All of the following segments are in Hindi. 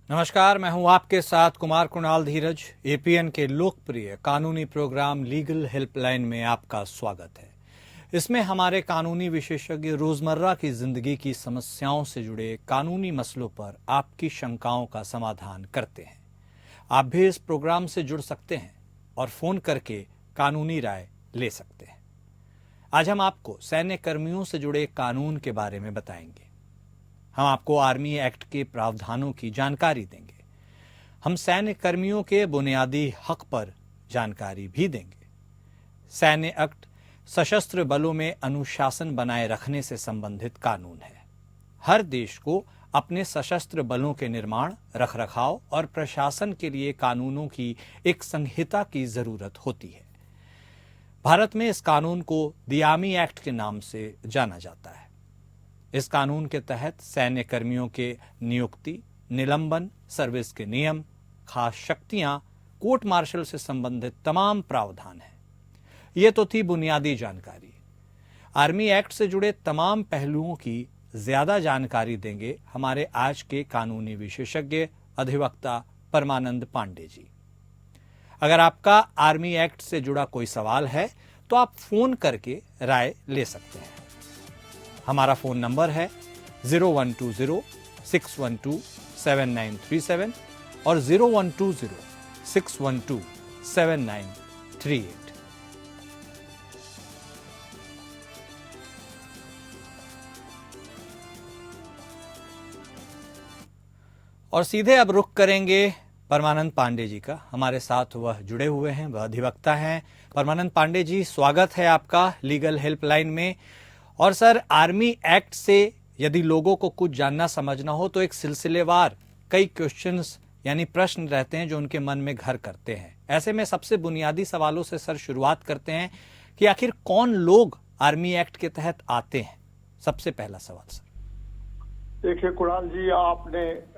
नमस्कार, मैं हूं आपके साथ कुमार कुणाल धीरज। एपीएन के लोकप्रिय कानूनी प्रोग्राम लीगल हेल्पलाइन में आपका स्वागत है। इसमें हमारे कानूनी विशेषज्ञ रोजमर्रा की जिंदगी की समस्याओं से जुड़े कानूनी मसलों पर आपकी शंकाओं का समाधान करते हैं। आप भी इस प्रोग्राम से जुड़ सकते हैं और फोन करके कानूनी राय ले सकते हैं। आज हम आपको सैन्य कर्मियों से जुड़े कानून के बारे में बताएंगे। हम आपको आर्मी एक्ट के प्रावधानों की जानकारी देंगे। हम सैन्य कर्मियों के बुनियादी हक पर जानकारी भी देंगे। सैन्य एक्ट सशस्त्र बलों में अनुशासन बनाए रखने से संबंधित कानून है। हर देश को अपने सशस्त्र बलों के निर्माण, रखरखाव और प्रशासन के लिए कानूनों की एक संहिता की जरूरत होती है। भारत में इस कानून को द आर्मी एक्ट के नाम से जाना जाता है। इस कानून के तहत सैन्य कर्मियों के नियुक्ति, निलंबन, सर्विस के नियम, खास शक्तियां, कोर्ट मार्शल से संबंधित तमाम प्रावधान हैं। ये तो थी बुनियादी जानकारी। आर्मी एक्ट से जुड़े तमाम पहलुओं की ज्यादा जानकारी देंगे हमारे आज के कानूनी विशेषज्ञ अधिवक्ता परमानंद पांडे जी। अगर आपका आर्मी एक्ट से जुड़ा कोई सवाल है तो आप फोन करके राय ले सकते हैं। हमारा फोन नंबर है 0120-612-7937 और 0120-612-7938। और सीधे अब रुख करेंगे परमानंद पांडे जी का। हमारे साथ वह जुड़े हुए हैं, वह अधिवक्ता हैं। परमानंद पांडे जी, स्वागत है आपका लीगल हेल्पलाइन में। और सर, आर्मी एक्ट से यदि लोगों को कुछ जानना समझना हो तो एक सिलसिलेवार कई क्वेश्चंस यानी प्रश्न रहते हैं जो उनके मन में घर करते हैं। ऐसे में सबसे बुनियादी सवालों से सर शुरुआत करते हैं कि आखिर कौन लोग आर्मी एक्ट के तहत आते हैं। सबसे पहला सवाल सर। देखिए कुणाल जी, आपने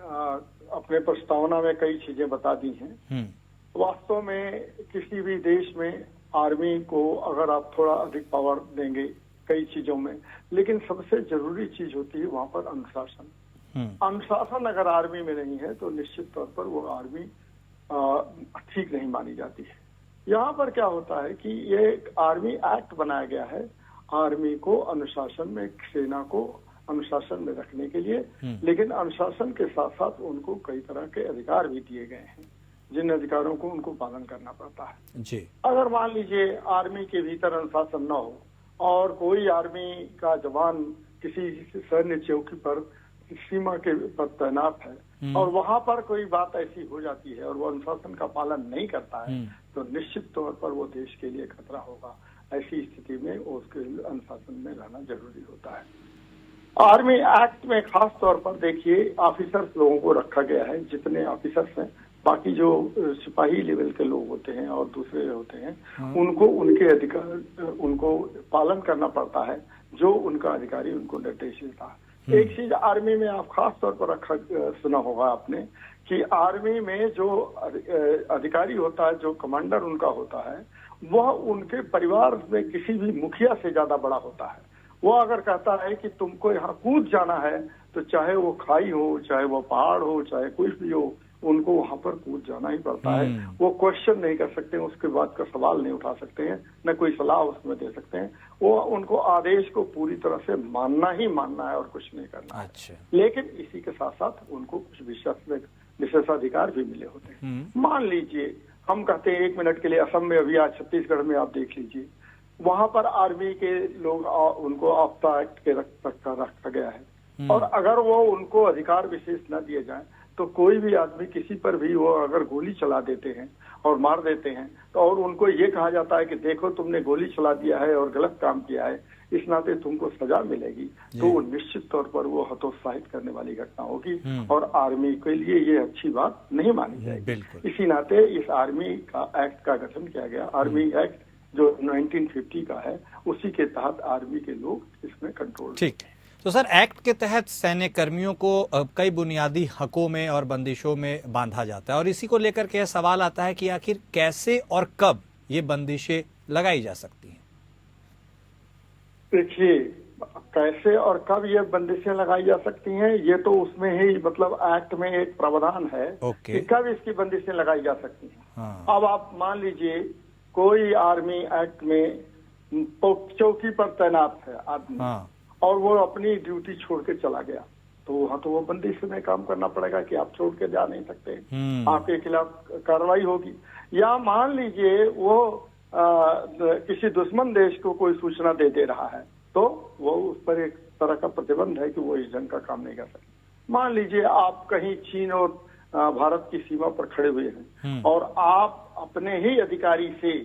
अपने प्रस्तावना में कई चीजें बता दी हैं। वास्तव में किसी भी देश में आर्मी को अगर आप थोड़ा अधिक पावर देंगे कई चीजों में, लेकिन सबसे जरूरी चीज होती है वहां पर अनुशासन। अनुशासन अगर आर्मी में नहीं है तो निश्चित तौर पर वो आर्मी ठीक नहीं मानी जाती है। यहाँ पर क्या होता है कि ये एक आर्मी एक्ट बनाया गया है आर्मी को अनुशासन में, सेना को अनुशासन में रखने के लिए, लेकिन अनुशासन के साथ साथ उनको कई तरह के अधिकार भी दिए गए हैं जिन अधिकारों को उनको पालन करना पड़ता है जी। अगर मान लीजिए आर्मी के भीतर अनुशासन न हो और कोई आर्मी का जवान किसी सैन्य चौकी पर सीमा के पर तैनात है और वहां पर कोई बात ऐसी हो जाती है और वो अनुशासन का पालन नहीं करता है तो निश्चित तौर पर वो देश के लिए खतरा होगा। ऐसी स्थिति में उसके अनुशासन में रहना जरूरी होता है। आर्मी एक्ट में खास तौर पर देखिए ऑफिसर्स लोगों को रखा गया है। जितने ऑफिसर्स हैं, बाकी जो सिपाही लेवल के लोग होते हैं और दूसरे होते हैं, उनको उनके अधिकार उनको पालन करना पड़ता है जो उनका अधिकारी उनको निर्देश देता है। एक चीज आर्मी में आप खास तौर पर रखा सुना होगा आपने कि आर्मी में जो अधिकारी होता है, जो कमांडर उनका होता है, वह उनके परिवार में किसी भी मुखिया से ज्यादा बड़ा होता है। वो अगर कहता है कि तुमको यहाँ कूद जाना है तो चाहे वो खाई हो, चाहे वो पहाड़ हो, चाहे कुछ भी हो, उनको वहां पर कूद जाना ही पड़ता है। वो क्वेश्चन नहीं कर सकते, उसके बाद का सवाल नहीं उठा सकते हैं, न कोई सलाह उसमें दे सकते हैं। वो उनको आदेश को पूरी तरह से मानना ही मानना है और कुछ नहीं करना। अच्छा। लेकिन इसी के साथ साथ उनको कुछ विशेषाधिकार भी मिले होते हैं। मान लीजिए हम कहते हैं 1 मिनट के लिए असम में, अभी आज छत्तीसगढ़ में आप देख लीजिए, वहां पर आर्मी के लोग उनको आफ्ता एक्ट के रखा गया है और अगर वो उनको अधिकार विशेष न दिए जाए तो कोई भी आदमी किसी पर भी वो अगर गोली चला देते हैं और मार देते हैं तो और उनको ये कहा जाता है कि देखो तुमने गोली चला दिया है और गलत काम किया है, इस नाते तुमको सजा मिलेगी, तो निश्चित तौर पर वो हतोत्साहित करने वाली घटना होगी और आर्मी के लिए ये अच्छी बात नहीं मानी जाएगी। इसी नाते इस आर्मी का एक्ट का गठन किया गया। आर्मी एक्ट जो 1950 का है, उसी के तहत आर्मी के लोग इसमें कंट्रोल। ठीक है। तो सर, एक्ट के तहत सैन्य कर्मियों को कई बुनियादी हकों में और बंदिशों में बांधा जाता है और इसी को लेकर के सवाल आता है कि आखिर कैसे और कब ये बंदिशें लगाई जा सकती हैं। देखिए, कैसे और कब ये बंदिशें लगाई जा सकती हैं, ये तो उसमें ही मतलब एक्ट में एक प्रावधान है कि कब इसकी बंदिशें लगाई जा सकती हैं। हाँ। अब आप मान लीजिए कोई आर्मी एक्ट में चौकी पर तैनात है आदमी, हाँ। और वो अपनी ड्यूटी छोड़ के चला गया, तो वहाँ तो वो बंदिश में काम करना पड़ेगा कि आप छोड़ के जा नहीं सकते, आपके खिलाफ कार्रवाई होगी। या मान लीजिए वो किसी दुश्मन देश को कोई सूचना दे रहा है, तो वो उस पर एक तरह का प्रतिबंध है कि वो इस ढंग का काम नहीं कर सकते। मान लीजिए आप कहीं चीन और भारत की सीमा पर खड़े हुए हैं और आप अपने ही अधिकारी से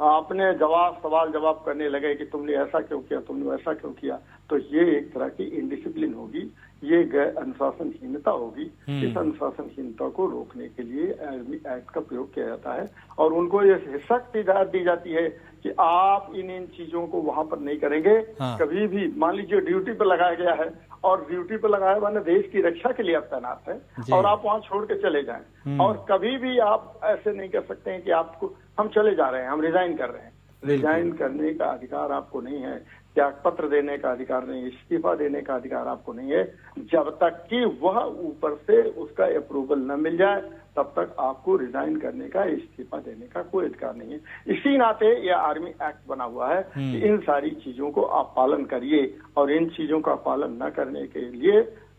अपने सवाल जवाब करने लगे कि तुमने ऐसा क्यों किया, तुमने ऐसा क्यों किया, तो ये एक तरह की इनडिसिप्लिन होगी, ये गैर अनुशासनहीनता होगी। इस अनुशासनहीनता को रोकने के लिए आर्मी एक्ट का प्रयोग किया जाता है और उनको ये सख्त हिदायत दी जाती है कि आप इन चीजों को वहां पर नहीं करेंगे। हाँ। कभी भी मान लीजिए ड्यूटी पर लगाया गया है और ड्यूटी पर लगाया माने देश की रक्षा के लिए आप तैनात हैं और आप वहां छोड़ के चले जाएं, और कभी भी आप ऐसे नहीं कर सकते हैं कि आपको हम चले जा रहे हैं, हम रिजाइन कर रहे हैं। रिजाइन करने का अधिकार आपको नहीं है, त्याग पत्र देने का अधिकार नहीं, इस्तीफा देने का अधिकार आपको नहीं है। जब तक कि वह ऊपर से उसका अप्रूवल न मिल जाए तब तक आपको रिजाइन करने का, इस्तीफा देने का कोई अधिकार नहीं है। इसी नाते यह आर्मी एक्ट बना हुआ है कि इन सारी चीजों को आप पालन करिए, और इन चीजों का पालन न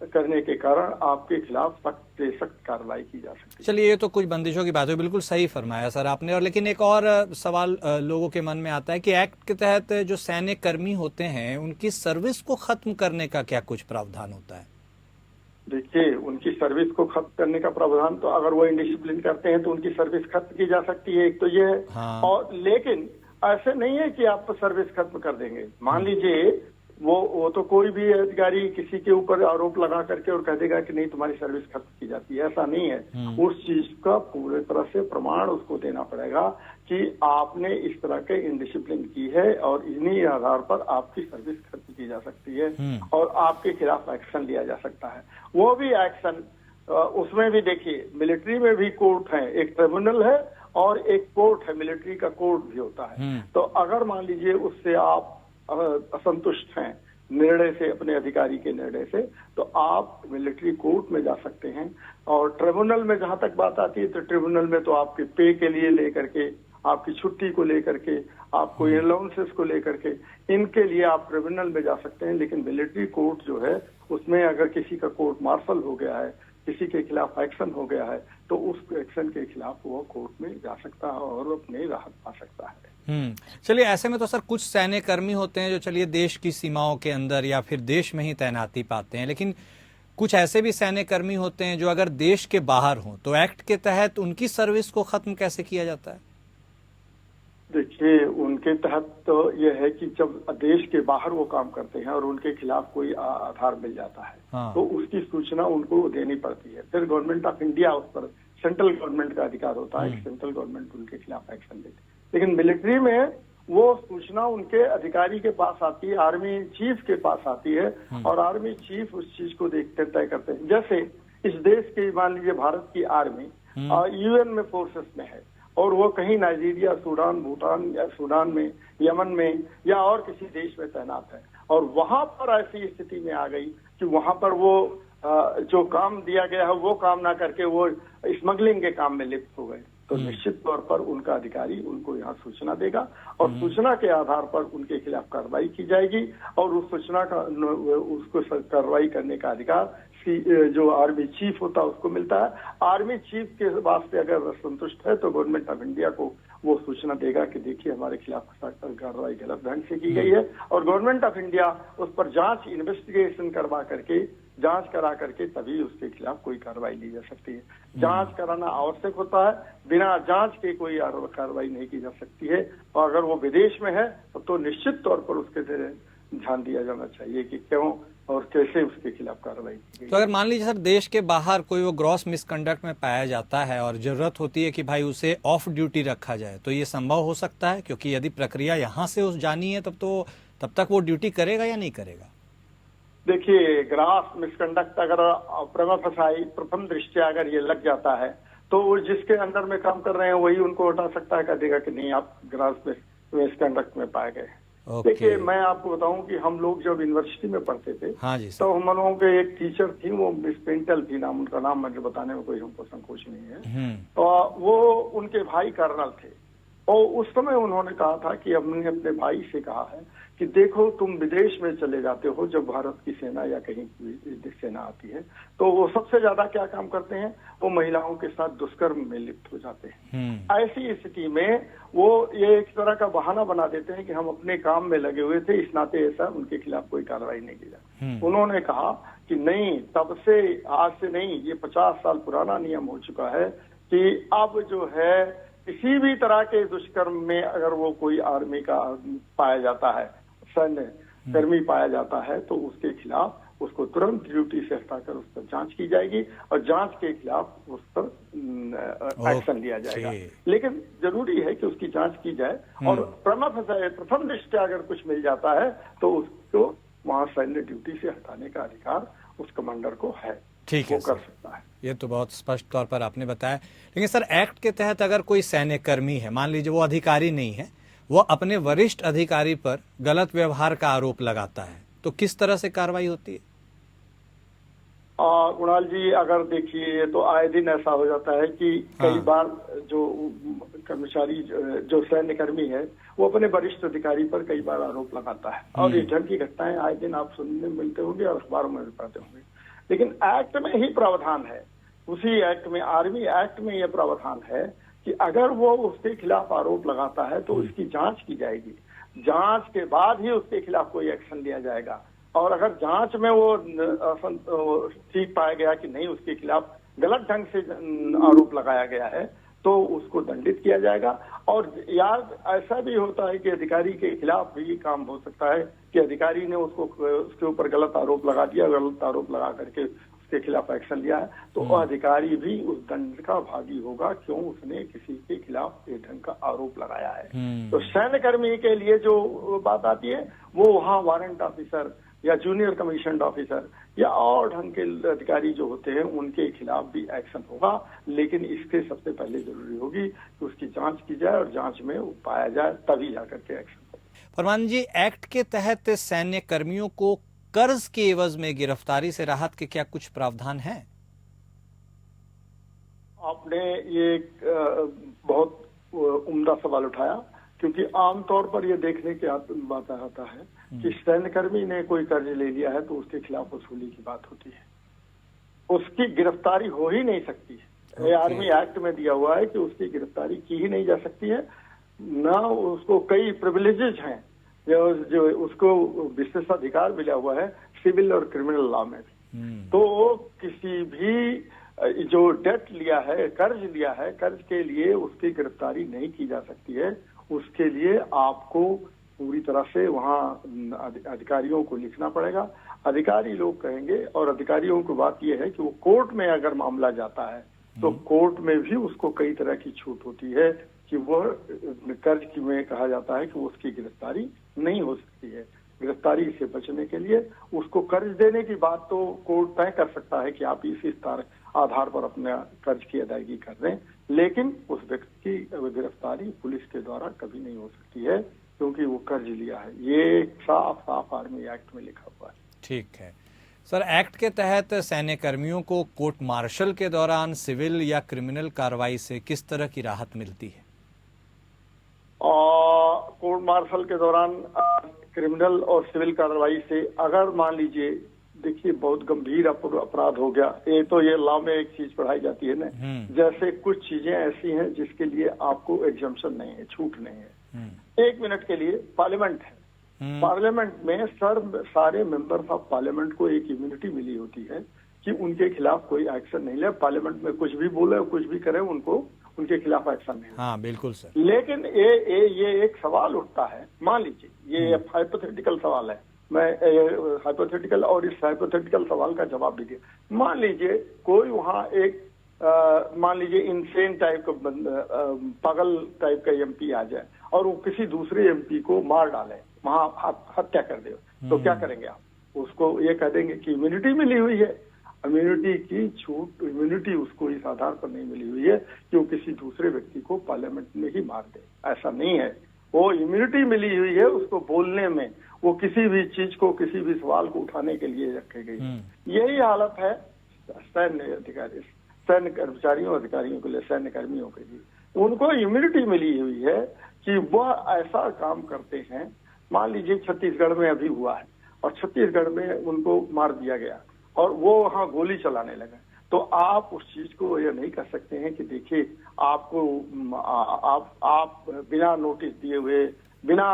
करने के कारण आपके खिलाफ सख्त से सख्त कार्रवाई की जा सकती है। चलिए, ये तो कुछ बंदिशों की बात है, बिल्कुल सही फरमाया सर आपने। और लेकिन एक और सवाल लोगों के मन में आता है कि एक्ट के तहत जो सैन्य कर्मी होते हैं उनकी सर्विस को खत्म करने का क्या कुछ प्रावधान होता है? देखिए, उनकी सर्विस को खत्म करने का प्रावधान तो अगर वो इंडिसिप्लिन करते हैं तो उनकी सर्विस खत्म की जा सकती है, एक तो ये है। हाँ। और लेकिन ऐसे नहीं है कि आप सर्विस खत्म कर देंगे। मान लीजिए वो तो कोई भी अधिकारी किसी के ऊपर आरोप लगा करके और कह देगा कि नहीं तुम्हारी सर्विस खत्म की जाती है, ऐसा नहीं है। उस चीज का पूरे तरह से प्रमाण उसको देना पड़ेगा कि आपने इस तरह के इनडिसिप्लिन की है और इन्हीं आधार पर आपकी सर्विस खत्म की जा सकती है और आपके खिलाफ एक्शन लिया जा सकता है। वो भी एक्शन उसमें भी देखिए, मिलिट्री में भी कोर्ट है, एक ट्रिब्यूनल है और एक कोर्ट है, मिलिट्री का कोर्ट भी होता है। तो अगर मान लीजिए उससे आप असंतुष्ट हैं निर्णय से, अपने अधिकारी के निर्णय से, तो आप मिलिट्री कोर्ट में जा सकते हैं। और ट्रिब्यूनल में जहां तक बात आती है तो ट्रिब्यूनल में तो आपके पे के लिए लेकर के, आपकी छुट्टी को लेकर के, आपको अलाउंसेस को लेकर के, इनके लिए आप ट्रिब्यूनल में जा सकते हैं। लेकिन मिलिट्री कोर्ट जो है उसमें अगर किसी का कोर्ट मार्शल हो गया है, किसी के खिलाफ एक्शन हो गया है, तो उस एक्शन के खिलाफ वो कोर्ट में जा सकता है और अपनी राहत पा सकता है। चलिए, ऐसे में तो सर कुछ सैन्य कर्मी होते हैं जो चलिए देश की सीमाओं के अंदर या फिर देश में ही तैनाती पाते हैं, लेकिन कुछ ऐसे भी सैन्य कर्मी होते हैं जो अगर देश के बाहर हों, तो एक्ट के तहत उनकी सर्विस को खत्म कैसे किया जाता है? देखिए, उनके तहत तो यह है कि जब देश के बाहर वो काम करते हैं और उनके खिलाफ कोई आधार मिल जाता है, हाँ। तो उसकी सूचना उनको देनी पड़ती है। फिर गवर्नमेंट ऑफ इंडिया उस पर, सेंट्रल गवर्नमेंट का अधिकार होता है कि सेंट्रल गवर्नमेंट उनके खिलाफ एक्शन लेती है। लेकिन मिलिट्री में वो सूचना उनके अधिकारी के पास आती है, आर्मी चीफ के पास आती है और आर्मी चीफ उस चीज को देखते तय करते हैं। जैसे इस देश की मान लीजिए भारत की आर्मी यूएन में फोर्सेस में है और वो कहीं नाइजीरिया, सूडान, भूटान या सूडान में, यमन में या और किसी देश में तैनात है और वहां पर ऐसी स्थिति में आ गई कि वहां पर वो जो काम दिया गया है वो काम ना करके वो स्मगलिंग के काम में लिप्त हो गए, तो निश्चित तौर पर उनका अधिकारी उनको यहाँ सूचना देगा और सूचना के आधार पर उनके खिलाफ कार्रवाई की जाएगी और उस सूचना का उसको कार्रवाई करने का अधिकार जो आर्मी चीफ होता है उसको मिलता है। आर्मी चीफ के वास्ते अगर संतुष्ट है तो गवर्नमेंट ऑफ इंडिया को वो सूचना देगा कि देखिए हमारे खिलाफ कार्रवाई गलत ढंग से की गई है और गवर्नमेंट ऑफ इंडिया उस पर जांच, इन्वेस्टिगेशन करवा करके, जांच करा करके तभी उसके खिलाफ कोई कार्रवाई ली जा सकती है। जांच कराना आवश्यक होता है, बिना जांच के कोई कार्रवाई नहीं की जा सकती है। और अगर वो विदेश में है तो निश्चित तौर पर उसके ध्यान दिया जाना चाहिए कि क्यों और कैसे उसके खिलाफ कार्रवाई की गई। तो अगर मान लीजिए सर देश के बाहर कोई वो ग्रॉस मिसकंडक्ट में पाया जाता है और जरूरत होती है कि भाई उसे ऑफ ड्यूटी रखा जाए, तो ये संभव हो सकता है? क्योंकि यदि प्रक्रिया यहाँ से उस जानी है तब तक वो ड्यूटी करेगा या नहीं करेगा? देखिए, ग्रास मिसकंडक्ट अगर प्रथम दृष्टया अगर ये लग जाता है तो वो जिसके अंडर में काम कर रहे हैं वही उनको हटा सकता है, कह देगा कि नहीं आप ग्रास मिसकंडक्ट में पाए गए। देखिए, मैं आपको बताऊं कि हम लोग जब यूनिवर्सिटी में पढ़ते थे, हाँ जी सर। तो हम लोगों के एक टीचर थी, वो मिस पेंटल थी नाम, उनका नाम मुझे बताने में कोई हमको संकोच नहीं है। तो वो उनके भाई कर्नल थे, और उस समय उन्होंने कहा था कि हमने अपने भाई से कहा है कि देखो, तुम विदेश में चले जाते हो जब भारत की सेना या कहीं की सेना आती है, तो वो सबसे ज्यादा क्या काम करते हैं, वो महिलाओं के साथ दुष्कर्म में लिप्त हो जाते हैं। ऐसी स्थिति में वो ये एक तरह का बहाना बना देते हैं कि हम अपने काम में लगे हुए थे, इस नाते ऐसा उनके खिलाफ कोई कार्रवाई नहीं की जाए। उन्होंने कहा कि नहीं, तब से, आज से नहीं, ये 50 साल पुराना नियम हो चुका है कि अब जो है किसी भी तरह के दुष्कर्म में अगर वो कोई आर्मी का पाया जाता है, सैन्य कर्मी पाया जाता है, तो उसके खिलाफ उसको तुरंत ड्यूटी से हटाकर उस पर जांच की जाएगी और जांच के खिलाफ उस पर एक्शन लिया जाएगा। लेकिन जरूरी है कि उसकी जांच की जाए, और प्रथम दृष्टया अगर कुछ मिल जाता है तो उसको वहां सैन्य ड्यूटी से हटाने का अधिकार उस कमांडर को है, ठीक है, वो कर सकता है। ये तो बहुत स्पष्ट तौर पर आपने बताया। लेकिन सर, एक्ट के तहत अगर कोई सैन्य कर्मी है, मान लीजिए वो अधिकारी नहीं है, वो अपने वरिष्ठ अधिकारी पर गलत व्यवहार का आरोप लगाता है, तो किस तरह से कार्रवाई होती है? कुणाल जी, अगर देखिए, तो आए दिन ऐसा हो जाता है कि कई बार जो कर्मचारी, जो सैन्य कर्मी है, वो अपने वरिष्ठ अधिकारी पर कई बार आरोप लगाता है, और इस ढंग की घटनाएं आए दिन आप सुनने मिलते होंगे और अखबारों में भी पढ़ते होंगे। लेकिन एक्ट में ही प्रावधान है, उसी एक्ट में, आर्मी एक्ट में यह प्रावधान है कि अगर वो उसके खिलाफ आरोप लगाता है तो उसकी जांच की जाएगी, जांच के बाद ही उसके खिलाफ कोई एक्शन लिया जाएगा, और अगर जांच में वो ठीक पाया गया कि नहीं, उसके खिलाफ गलत ढंग से आरोप लगाया गया है, तो उसको दंडित किया जाएगा। और यार, ऐसा भी होता है कि अधिकारी के खिलाफ भी काम हो सकता है कि अधिकारी ने उसके ऊपर गलत आरोप लगा दिया, गलत आरोप लगा करके उसके खिलाफ एक्शन लिया है, तो अधिकारी भी उस दंड का भागी होगा, क्यों, उसने किसी के खिलाफ एक ढंग का आरोप लगाया है। तो सैन्य कर्मी के लिए जो बात आती है, वो वहाँ वारंट ऑफिसर या जूनियर कमीशन ऑफिसर या और ढंग के अधिकारी जो होते हैं, उनके खिलाफ भी एक्शन होगा, लेकिन इसके सबसे पहले जरूरी होगी कि उसकी जांच की जाए और जांच में वो पाया जाए, तभी जाकर के एक्शन। फरमान जी, एक्ट के तहत सैन्य कर्मियों को कर्ज के एवज में गिरफ्तारी से राहत के क्या कुछ प्रावधान हैं? आपने ये बहुत उम्दा सवाल उठाया, क्योंकि आमतौर पर यह देखने की बात आता है कि सैन्यकर्मी ने कोई कर्ज ले लिया है तो उसके खिलाफ वसूली की बात होती है, उसकी गिरफ्तारी हो ही नहीं सकती है। ये आर्मी एक्ट में दिया हुआ है कि उसकी गिरफ्तारी की ही नहीं जा सकती है, ना उसको कई प्रिविलेजेस हैं जो उसको विशेषाधिकार मिला हुआ है सिविल और क्रिमिनल लॉ में भी। तो किसी भी जो डेट लिया है, कर्ज लिया है, कर्ज के लिए उसकी गिरफ्तारी नहीं की जा सकती है। उसके लिए आपको पूरी तरह से वहाँ अधिकारियों को लिखना पड़ेगा, अधिकारी लोग कहेंगे, और अधिकारियों की बात यह है कि वो कोर्ट में अगर मामला जाता है तो कोर्ट में भी उसको कई तरह की छूट होती है कि वह कर्ज में कहा जाता है कि उसकी गिरफ्तारी नहीं हो सकती है। गिरफ्तारी से बचने के लिए उसको कर्ज देने की बात तो कोर्ट तय कर सकता है कि आप इस आधार पर अपने कर्ज की अदायगी कर रहे हैं, लेकिन उस व्यक्ति की गिरफ्तारी पुलिस के द्वारा कभी नहीं हो सकती है, क्योंकि वो कर्ज लिया है। ये साफ साफ आर्मी एक्ट में लिखा हुआ है। ठीक है सर, एक्ट के तहत सैन्य कर्मियों को कोर्ट मार्शल के दौरान सिविल या क्रिमिनल कार्रवाई से किस तरह की राहत मिलती है? कोर्ट मार्शल के दौरान क्रिमिनल और सिविल कार्रवाई से, अगर मान लीजिए, देखिए बहुत गंभीर अपराध हो गया, ये लॉ में एक चीज पढ़ाई जाती है ना, जैसे कुछ चीजें ऐसी हैं जिसके लिए आपको एग्जम्पशन नहीं है, छूट नहीं है। 1 मिनट के लिए पार्लियामेंट है, पार्लियामेंट में सारे मेंबर्स ऑफ पार्लियामेंट को एक इम्यूनिटी मिली होती है कि उनके खिलाफ कोई एक्शन नहीं ले, पार्लियामेंट में कुछ भी बोले, कुछ भी करे, उनके खिलाफ एक्शन नहीं। हाँ बिल्कुल सर। लेकिन ये एक सवाल उठता है, मान लीजिए ये हाइपोथेटिकल सवाल है, मैं हाइपोथेटिकल, और इस हाइपोथेटिकल सवाल का जवाब दीजिए। मान लीजिए कोई वहाँ एक मान लीजिए इंसेन टाइप का पागल टाइप का एमपी आ जाए और वो किसी दूसरे एमपी को मार डाले, वहाँ हत्या कर दे, तो क्या करेंगे आप? उसको ये कह देंगे कि इम्यूनिटी मिली हुई है। इम्यूनिटी की छूट, इम्यूनिटी उसको इस आधार पर नहीं मिली हुई है कि वो किसी दूसरे व्यक्ति को पार्लियामेंट में ही मार दे, ऐसा नहीं है। वो इम्यूनिटी मिली हुई है उसको बोलने में, वो किसी भी चीज को, किसी भी सवाल को उठाने के लिए रखी गई। यही हालत है सैन्य अधिकारी, सैन्य कर्मचारियों अधिकारियों के लिए, सैन्य कर्मियों के लिए। उनको इम्यूनिटी मिली हुई है कि वह ऐसा काम करते हैं। मान लीजिए छत्तीसगढ़ में अभी हुआ है और छत्तीसगढ़ में उनको मार दिया गया और वो वहां गोली चलाने लगे, तो आप उस चीज को ये नहीं कर सकते हैं कि देखिए आपको आप बिना नोटिस दिए हुए, बिना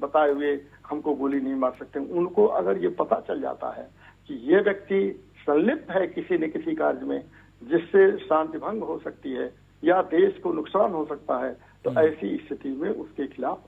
बताए हुए हमको गोली नहीं मार सकते। उनको अगर ये पता चल जाता है कि ये व्यक्ति संलिप्त है किसी न किसी कार्य में जिससे शांति भंग हो सकती है या देश को नुकसान हो सकता है, तो ऐसी स्थिति में उसके खिलाफ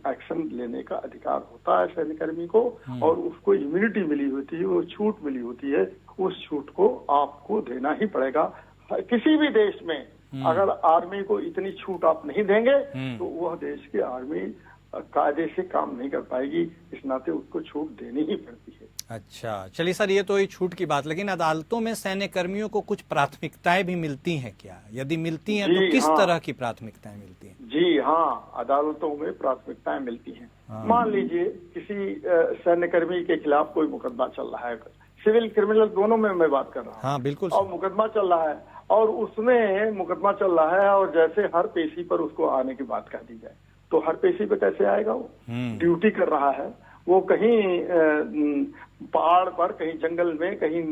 एक्शन लेने का अधिकार होता है सैन्यकर्मी को, और उसको इम्यूनिटी मिली होती है, वो छूट मिली होती है। उस छूट को आपको देना ही पड़ेगा। किसी भी देश में अगर आर्मी को इतनी छूट आप नहीं देंगे तो वह देश की आर्मी कायदे से काम नहीं कर पाएगी। इस नाते उसको छूट देनी ही पड़ती है। अच्छा, चलिए सर, ये तो ये छूट की बात, लेकिन अदालतों में सैन्य कर्मियों को कुछ प्राथमिकताएं भी मिलती हैं क्या? यदि मिलती हैं तो किस तरह की प्राथमिकताएं मिलती हैं? जी हाँ, अदालतों में प्राथमिकताएं मिलती हैं। मान लीजिए किसी सैन्य कर्मी के खिलाफ कोई मुकदमा चल रहा है, सिविल क्रिमिनल दोनों में मैं बात कर रहा हूँ। हाँ बिल्कुल। और मुकदमा चल रहा है और उसमें मुकदमा चल रहा है और जैसे हर पेशी पर उसको आने की बात कह दी जाए, तो हर पेशी पे कैसे आएगा? वो ड्यूटी कर रहा है, वो कहीं पहाड़ पर, कहीं जंगल में, कहीं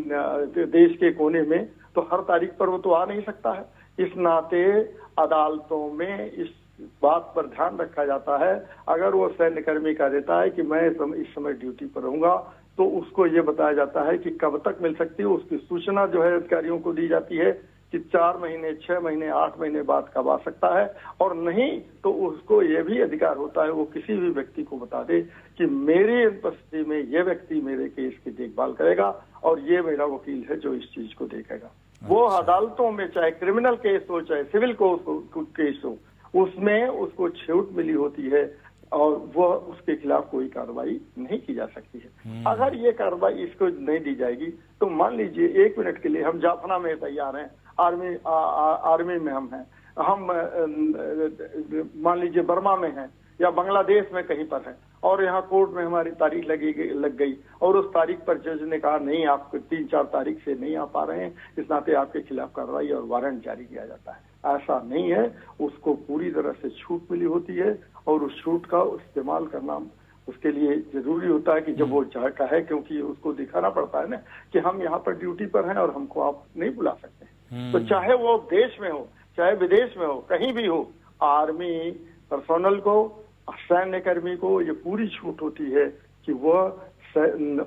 देश के कोने में, तो हर तारीख पर वो तो आ नहीं सकता है। इस नाते अदालतों में इस बात पर ध्यान रखा जाता है। अगर वो सैन्यकर्मी कह देता है कि मैं इस समय ड्यूटी पर रहूंगा, तो उसको ये बताया जाता है कि कब तक मिल सकती है। उसकी सूचना जो है अधिकारियों को दी जाती है कि 4 महीने, 6 महीने, 8 महीने बाद कब आ सकता है, और नहीं तो उसको ये भी अधिकार होता है वो किसी भी व्यक्ति को बता दे कि मेरी उपस्थिति में ये व्यक्ति मेरे केस की देखभाल करेगा और ये मेरा वकील है जो इस चीज को देखेगा। वो अदालतों में चाहे क्रिमिनल केस हो चाहे सिविल केस हो, उसमें उसको छूट मिली होती है और वह उसके खिलाफ कोई कार्रवाई नहीं की जा सकती है। अगर ये कार्रवाई इसको नहीं दी जाएगी तो मान लीजिए 1 मिनट के लिए हम जाफना में तैयार हैं, आर्मी में हम हैं, हम मान लीजिए बर्मा में हैं या बांग्लादेश में कहीं पर है और यहाँ कोर्ट में हमारी तारीख लग गई और उस तारीख पर जज ने कहा नहीं, आप 3-4 तारीख से नहीं आ पा रहे हैं, इस नाते आपके खिलाफ कार्रवाई और वारंट जारी किया जाता है। ऐसा नहीं है, उसको पूरी तरह से छूट मिली होती है और उस छूट का इस्तेमाल करना उसके लिए जरूरी होता है कि जब वो चाहता है, क्योंकि उसको दिखाना पड़ता है ना कि हम यहाँ पर ड्यूटी पर हैं और हमको आप नहीं बुला सकते। तो चाहे वो देश में हो चाहे विदेश में हो, कहीं भी हो, आर्मी पर्सोनल को, सैन्य कर्मी को ये पूरी छूट होती है कि वह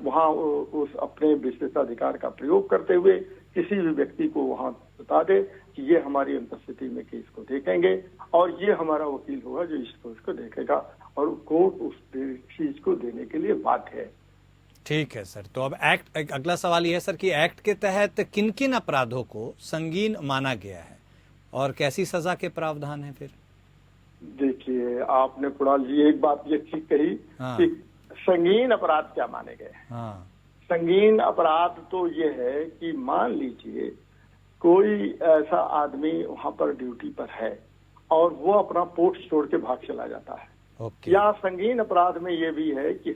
वहाँ उस अपने विशेषाधिकार का प्रयोग करते हुए किसी भी व्यक्ति को वहाँ बता दे कि ये हमारी अनुपस्थिति में केस को देखेंगे और ये हमारा वकील होगा जो इसको देखेगा, और कोर्ट उस चीज को देने के लिए बाध्य है। ठीक है सर, तो अब एक्ट, अगला सवाल यह है सर कि एक्ट के तहत किन किन अपराधों को संगीन माना गया है और कैसी सजा के प्रावधान है? फिर देखिए, आपने कुणाल जी एक बात ये ठीक कही कि संगीन अपराध क्या माने गए। संगीन अपराध तो ये है कि मान लीजिए कोई ऐसा आदमी वहां पर ड्यूटी पर है और वो अपना पोस्ट छोड़ के भाग चला जाता है। या संगीन अपराध में ये भी है कि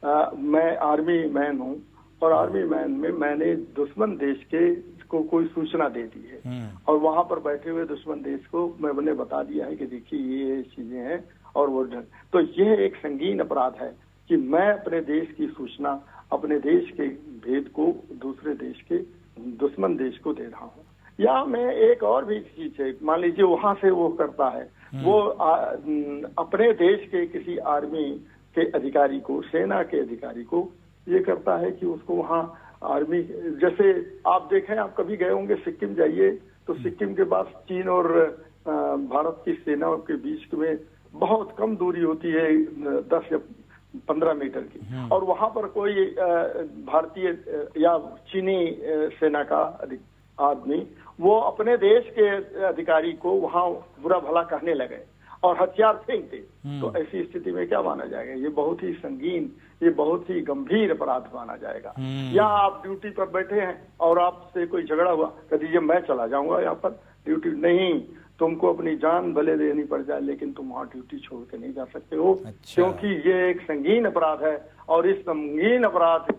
मैं आर्मी मैन हूँ और आर्मी मैन में मैंने दुश्मन देश के को कोई सूचना दे दी है और वहां पर बैठे हुए दुश्मन देश को मैंने बता दिया है कि देखिए ये चीजें हैं और वो, तो यह एक संगीन अपराध है कि मैं अपने देश की सूचना, अपने देश के भेद को दूसरे देश के दुश्मन देश को दे रहा हूँ। या मैं एक और भी चीज है, मान लीजिए वहां से वो करता है, वो अपने देश के किसी आर्मी के अधिकारी को, सेना के अधिकारी को ये करता है कि उसको वहाँ आर्मी, जैसे आप देखें, आप कभी गए होंगे सिक्किम जाइए तो सिक्किम के पास चीन और भारत की सेनाओं के बीच में बहुत कम दूरी होती है, 10 या 15 मीटर की, और वहां पर कोई भारतीय या चीनी सेना का आदमी वो अपने देश के अधिकारी को वहां बुरा भला कहने लगे और हथियार फेंक दे, तो ऐसी स्थिति में क्या माना जाएगा? ये बहुत ही संगीन, ये बहुत ही गंभीर अपराध माना जाएगा। या आप ड्यूटी पर बैठे हैं और आपसे कोई झगड़ा हुआ, कह दीजिए मैं चला जाऊंगा यहाँ पर ड्यूटी, नहीं, तुमको अपनी जान भले देनी पड़ जाए लेकिन तुम वहाँ ड्यूटी छोड़ के नहीं जा सकते हो। अच्छा। क्योंकि ये एक संगीन अपराध है और इस संगीन अपराध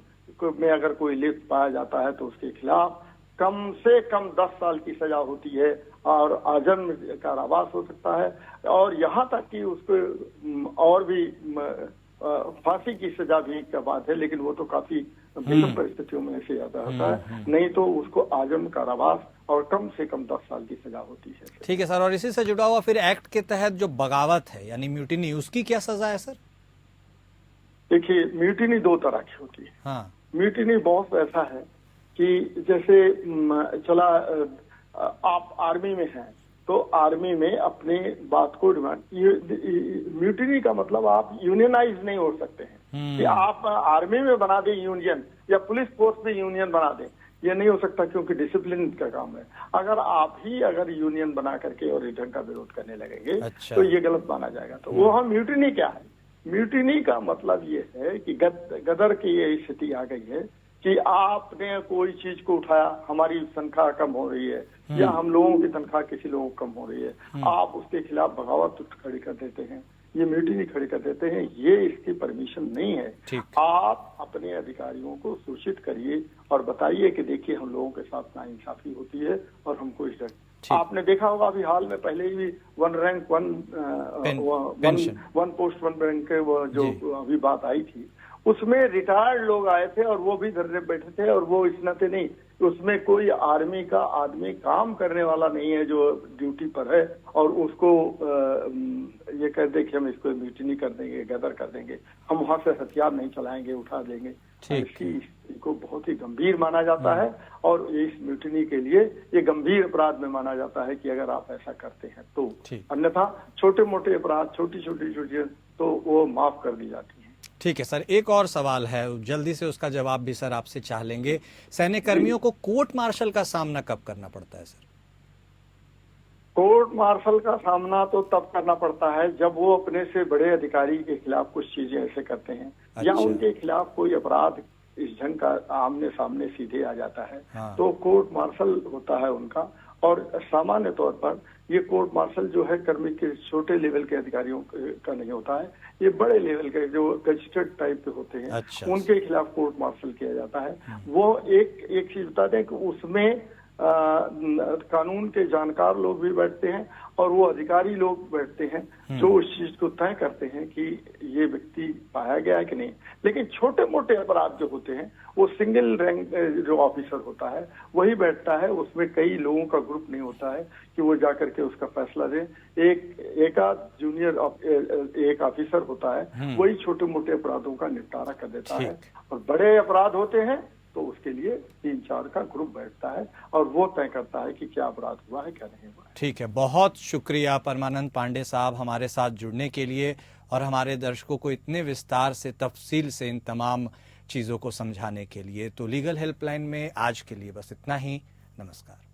में अगर कोई लिप्त पाया जाता है तो उसके खिलाफ कम से कम 10 साल की सजा होती है और आजीवन कारावास हो सकता है और यहाँ तक कि उसको और भी फांसी की सजा भी का बात है, लेकिन वो तो काफी विषम परिस्थितियों में ऐसे ज्यादा होता है, नहीं तो उसको आजीवन कारावास और कम से कम 10 साल की सजा होती है। ठीक है सर, और इसी से जुड़ा हुआ फिर एक्ट के तहत जो बगावत है यानी म्यूटिनी, उसकी क्या सजा है सर? देखिए, म्यूटिनी 2 तरह की होती है। हाँ। म्यूटिनी बहुत ऐसा है कि जैसे चला आप आर्मी में हैं तो आर्मी में अपने बात को डिमांड, म्यूटिनी का मतलब आप यूनियनाइज नहीं हो सकते हैं कि आप आर्मी में बना दें यूनियन या पुलिस फोर्स में यूनियन बना दें, ये नहीं हो सकता क्योंकि डिसिप्लिन का काम है। अगर आप ही अगर यूनियन बना करके और इस ढंग का विरोध करने लगेंगे तो ये गलत माना जाएगा। तो वो हम म्यूटिनी क्या है? म्यूटिनी का मतलब ये है कि गदर की ये स्थिति आ गई है कि आपने कोई चीज को उठाया, हमारी तनख्वाह कम हो रही है या हम लोगों की तनख्वाह किसी लोगों को कम हो रही है, आप उसके खिलाफ बगावत खड़ी कर देते हैं, ये म्यूटिनी खड़ी कर देते हैं, ये इसकी परमिशन नहीं है। आप अपने अधिकारियों को सूचित करिए और बताइए कि देखिए हम लोगों के साथ नाइंसाफी होती है और हमको इस आपने देखा होगा अभी हाल में पहले ही one rank one post one rank के वो जो अभी बात आई थी, उसमें रिटायर्ड लोग आए थे और वो भी धरने बैठे थे और वो इस नाते नहीं, उसमें कोई आर्मी का आदमी काम करने वाला नहीं है जो ड्यूटी पर है और उसको ये कह दे कि हम इसको म्यूटिनी कर देंगे, गदर कर देंगे, हम वहां से हथियार नहीं चलाएंगे, उठा देंगे। इसको बहुत ही गंभीर माना जाता है और इस म्यूटिनी के लिए ये गंभीर अपराध में माना जाता है कि अगर आप ऐसा करते हैं तो, अन्यथा छोटे मोटे अपराध, छोटी छोटी चीजें तो वो माफ कर दी जाती है। ठीक है सर, एक और सवाल है, जल्दी से उसका जवाब भी सर आपसे चाह लेंगे। सैनिक कर्मियों को कोर्ट मार्शल का सामना कब करना पड़ता है सर? कोर्ट मार्शल का सामना तो तब करना पड़ता है जब वो अपने से बड़े अधिकारी के खिलाफ कुछ चीजें ऐसे करते हैं या उनके खिलाफ कोई अपराध इस ढंग का आमने सामने सीधे आ जाता है। तो कोर्ट मार्शल होता है उनका। और सामान्य तौर पर ये कोर्ट मार्शल जो है कर्मी के छोटे लेवल के अधिकारियों का नहीं होता है, ये बड़े लेवल के जो गजिस्ट्रेट टाइप के होते हैं उनके खिलाफ कोर्ट मार्शल किया जाता है। वो एक चीज बता दें कि उसमें कानून के जानकार लोग भी बैठते हैं और वो अधिकारी लोग बैठते हैं जो उस चीज को तय करते हैं कि ये व्यक्ति पाया गया है कि नहीं। लेकिन छोटे मोटे अपराध जो होते हैं वो सिंगल रैंक जो ऑफिसर होता है वही बैठता है, उसमें कई लोगों का ग्रुप नहीं होता है कि वो जाकर के उसका फैसला दे। एक आध जूनियर एक ऑफिसर होता है, वही छोटे मोटे अपराधों का निपटारा कर देता है और बड़े अपराध होते हैं तो उसके लिए 3-4 का ग्रुप बैठता है और वो तय करता है कि क्या अपराध हुआ है क्या नहीं हुआ है। ठीक है, बहुत शुक्रिया परमानंद पांडे साहब हमारे साथ जुड़ने के लिए और हमारे दर्शकों को इतने विस्तार से तफसील से इन तमाम चीज़ों को समझाने के लिए। तो लीगल हेल्पलाइन में आज के लिए बस इतना ही। नमस्कार।